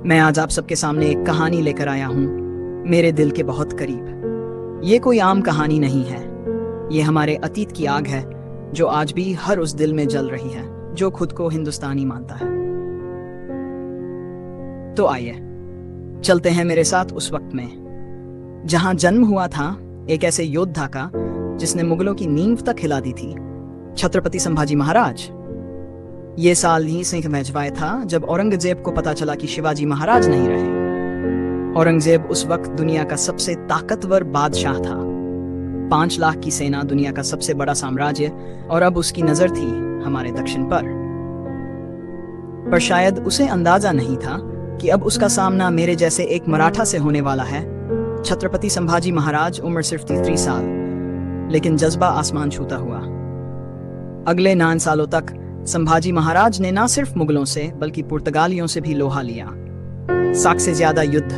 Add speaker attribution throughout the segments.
Speaker 1: मैं आज आप सबके सामने एक कहानी लेकर आया हूँ, मेरे दिल के बहुत करीब। ये कोई आम कहानी नहीं है। ये हमारे अतीत की आग है, जो आज भी हर उस दिल में जल रही है जो खुद को हिंदुस्तानी मानता है। तो आइए चलते हैं मेरे साथ उस वक्त में, जहां जन्म हुआ था एक ऐसे योद्धा का जिसने मुगलों की नींव तक हिला दी थी, छत्रपति संभाजी महाराज। ये साल ही सिंह भेजवाए था जब औरंगजेब को पता चला कि शिवाजी महाराज नहीं रहे। औरंगजेब उस वक्त दुनिया का सबसे ताकतवर बादशाह था। 5 लाख की सेना, दुनिया का सबसे बड़ा साम्राज्य, और अब उसकी नजर थी हमारे दक्षिण पर शायद उसे अंदाजा नहीं था कि अब उसका सामना मेरे जैसे एक मराठा से होने वाला है। छत्रपति संभाजी महाराज, उम्र सिर्फ 33 साल, लेकिन जज्बा आसमान छूता हुआ। अगले 9 सालों तक संभाजी महाराज ने ना सिर्फ मुगलों से बल्कि पुर्तगालियों से भी लोहा लिया। 100 से ज्यादा युद्ध,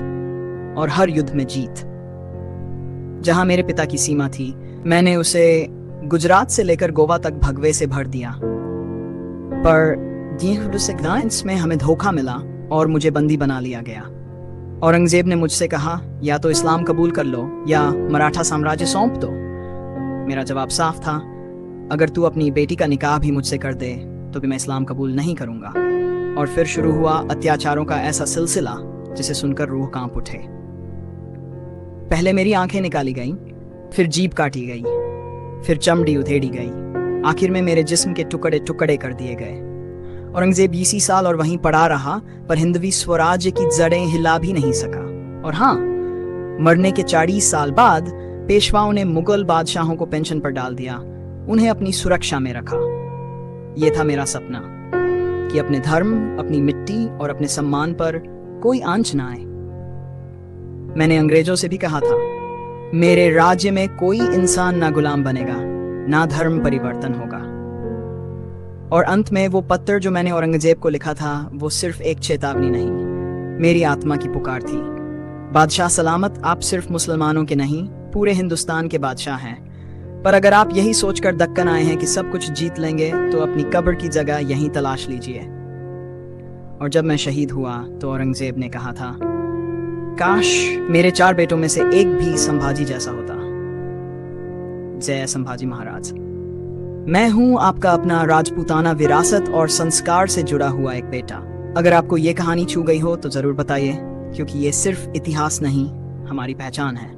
Speaker 1: और हर युद्ध में जीत। जहां मेरे पिता की सीमा थी, मैंने उसे गुजरात से लेकर गोवा तक भगवे से भर दिया। पर में हमें धोखा मिला और मुझे बंदी बना लिया गया। औरंगजेब ने मुझसे कहा, या तो इस्लाम कबूल कर लो या मराठा साम्राज्य सौंप दो। मेरा जवाब साफ था, अगर तू अपनी बेटी का निकाह भी मुझसे कर दे तो भी मैं इस्लाम कबूल नहीं करूंगा। और फिर शुरू हुआ अत्याचारों का ऐसा सिलसिला जिसे सुनकर रूह कांप उठे। पहले मेरी आंखें निकाली गईं, फिर जीभ काटी गई, फिर चमड़ी उधेड़ी गई, आखिर में मेरे जिस्म के टुकड़े टुकड़े कर दिए गए। औरंगजेब 20 साल और वहीं पड़ा रहा, पर हिंदवी स्वराज्य की जड़ें हिला भी नहीं सका। और हाँ, मरने के 40 साल बाद पेशवाओं ने मुगल बादशाहों को पेंशन पर डाल दिया, उन्हें अपनी सुरक्षा में रखा। यह था मेरा सपना कि अपने धर्म, अपनी मिट्टी और अपने सम्मान पर कोई आंच ना आए। मैंने अंग्रेजों से भी कहा था, मेरे राज्य में कोई इंसान ना गुलाम बनेगा, ना धर्म परिवर्तन होगा। और अंत में वो पत्र जो मैंने औरंगजेब को लिखा था, वो सिर्फ एक चेतावनी नहीं, मेरी आत्मा की पुकार थी। बादशाह सलामत, आप सिर्फ मुसलमानों के नहीं, पूरे हिंदुस्तान के बादशाह हैं। पर अगर आप यही सोचकर दक्कन आए हैं कि सब कुछ जीत लेंगे, तो अपनी कब्र की जगह यहीं तलाश लीजिए। और जब मैं शहीद हुआ तो औरंगजेब ने कहा था, काश मेरे 4 बेटों में से एक भी संभाजी जैसा होता। जय संभाजी महाराज। मैं हूं आपका अपना राजपूताना विरासत और संस्कार से जुड़ा हुआ एक बेटा। अगर आपको ये कहानी छू गई हो तो जरूर बताइए, क्योंकि ये सिर्फ इतिहास नहीं, हमारी पहचान है।